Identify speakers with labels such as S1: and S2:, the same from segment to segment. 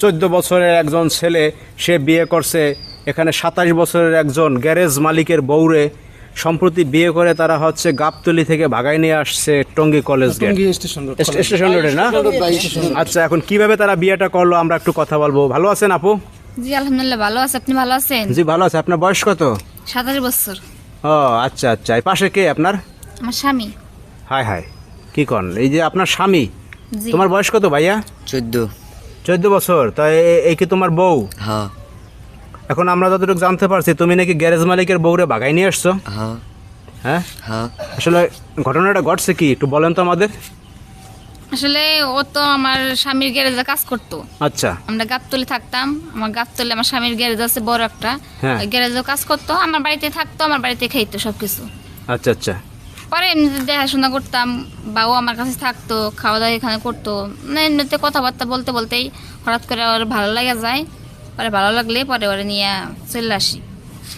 S1: 14 বছরের একজন ছেলে সে বিয়ে করছে, এখানে 27 বছরের একজন গ্যারেজ মালিকের বউরে সম্প্রতি বিয়ে করে তারা হচ্ছে গাবতলী থেকে ভাগাই নিয়ে আসছে টঙ্গী কলেজ গেট স্টেশন রোডে না? আচ্ছা, এখন কিভাবে তারা বিয়েটা করলো আমরা একটু কথা বলবো। ভালো আছেন আপু?
S2: জি আলহামদুলিল্লাহ ভালো আছে, আপনি ভালো আছেন?
S1: জি ভালো আছে। আপনার বয়স কত?
S2: 27 বছর।
S1: ও আচ্ছা আচ্ছা, এই পাশে কে আপনার?
S2: আমার স্বামী।
S1: হাই হাই, কি কন? এই যে আপনার স্বামী,
S2: জি।
S1: তোমার বয়স কত ভাইয়া? 14 বছর। তাই এই কি তোমার বউ?
S3: হ্যাঁ
S1: এখন আমরা যতটুকু জানতে পারছি তুমি নাকি গ্যারেজ মালিকের বউরে ভাগাই নিয়ে আসছো।
S3: হ্যাঁ
S1: হ্যাঁ,
S3: হ্যাঁ
S1: আসলে ঘটনাটা ঘটছে কি একটু বলেন তো আমাদের।
S2: আসলে ও তো আমার স্বামীর গ্যারেজে কাজ করতো।
S1: আচ্ছা
S2: আমরা গাবতলী থাকতাম, আমার গাবতলী আমার স্বামীর গ্যারেজ আছে বড় একটা।
S1: হ্যাঁ।
S2: ওই গ্যারেজে কাজ করতো, আমার বাড়িতে থাকতো, আমার বাড়িতে খাইতো সবকিছু।
S1: আচ্ছা আচ্ছা
S2: পরে এমনিতে দেখাশোনা করতাম বা ও আমার কাছে থাকতো, খাওয়া দাওয়া এখানে করতো। মানে এমনিতে কথাবার্তা বলতে বলতেই হঠাৎ করে ওর ভালো লাগে যায়। পরে ভালো লাগলে পরে ওরে নিয়ে চলে আসি।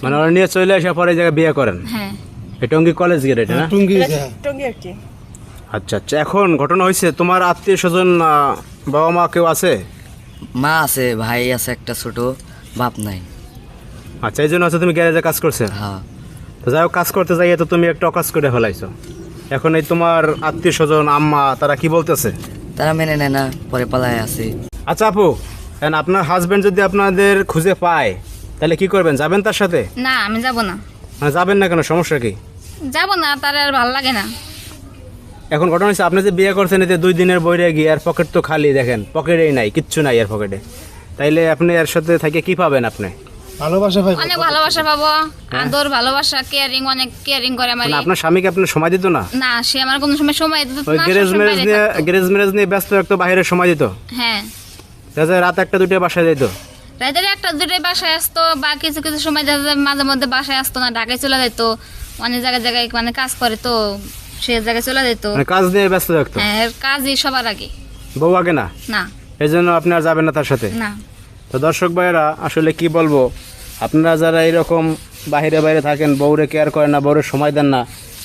S1: মানে ওরা নিয়ে চলে আসার পরে এই জায়গায় বিয়ে করেন?
S2: হ্যাঁ।
S1: এই টঙ্গী কলেজ গেট এটা না? আচ্ছা আচ্ছা, এখন ঘটনা হয়েছে তোমার আত্মীয় স্বজন বাবা মা কেউ আছে?
S3: মা আছে, ভাই আছে একটা ছোট, বাপ নাই।
S1: আচ্ছা, এই জন্য আছে তুমি গ্যারেজে কাজ করছে।
S3: হ্যাঁ
S1: তো যাই হোক, কাজ করতে যাইয়ে তো তুমি একটা অকাজ করে ফেলাইছো। এখন এই তোমার আত্মীয় স্বজন আম্মা তারা কি বলতেছে?
S3: তারা মেনে নেয় না, পরে পালায় আছে।
S1: আচ্ছা আপু, এখন আপনার হাজবেন্ড যদি আপনাদের খুঁজে পায় তাহলে কি করবেন? যাবেন তার সাথে?
S2: না আমি যাব না।
S1: মানে যাবেন না কেন, সমস্যা কি?
S2: যাব না, তার আর ভালো লাগে না।
S1: এখন ঘটনা হচ্ছে আপনি যে বিয়ে করছেন এতে 2 দিনের বইরে গিয়ে আর পকেট তো খালি, দেখেন পকেটেই নাই, কিচ্ছু নাই এর পকেটে। তাইলে আপনি এর সাথে থেকে কি পাবেন? আপনি
S4: ভালোবাসা ভাই,
S2: অনেক ভালোবাসা পাবো, আদর ভালোবাসা, কেয়ারিং, অনেক কেয়ারিং করে আমার।
S1: মানে আপনার স্বামীকে আপনার সময় দিত না?
S2: না, সে আমার কোনো সময় দিত
S1: ওই
S2: না,
S1: গ্যারেজ
S2: সবসময়
S1: ম্যারেজ
S2: বাইরে
S1: নিয়ে
S2: থাকতো।
S1: গ্যারেজ ম্যারেজ নিয়ে ব্যস্ত থাকতো, বাইরে সময় দিত।
S2: হ্যাঁ,
S1: দেখা যায় রাত 1টা 2টা বাসায় যেত।
S2: রাতের 1টা 2টায় বাসায় আসতো, বা কিছু কিছু সময় দেখা যায় মাঝে মধ্যে বাসায় আসতো না, ঢাকায় চলে যেত। অনেক জায়গায় জায়গায় মানে কাজ করে, তো সে জায়গায় চলে যেত।
S1: মানে কাজ নিয়ে ব্যস্ত থাকতো।
S2: হ্যাঁ, এর কাজই সবার আগে।
S1: বউ আগে না,
S2: না
S1: এই জন্য আপনি আর যাবেন না তার সাথে।
S2: না।
S1: তো দর্শক ভাইয়েরা, আসলে কি বলবো, আপনারা যারা এরকম বাইরে বাইরে থাকেন, বউরে কেয়ার করেন না, বউরে সময় দেন না,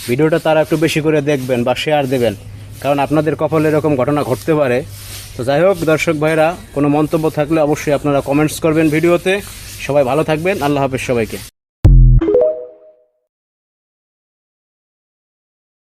S1: ভিডিওটা তারা একটু বেশি করে দেখবেন বা শেয়ার দেবেন, কারণ আপনাদের কপালে এরকম ঘটনা ঘটতে পারে। তো যাই হোক দর্শক ভাইয়েরা, কোনো মন্তব্য থাকলে অবশ্যই আপনারা কমেন্টস করবেন ভিডিওতে। সবাই ভালো থাকবেন, আল্লাহ হাফেজ সবাইকে।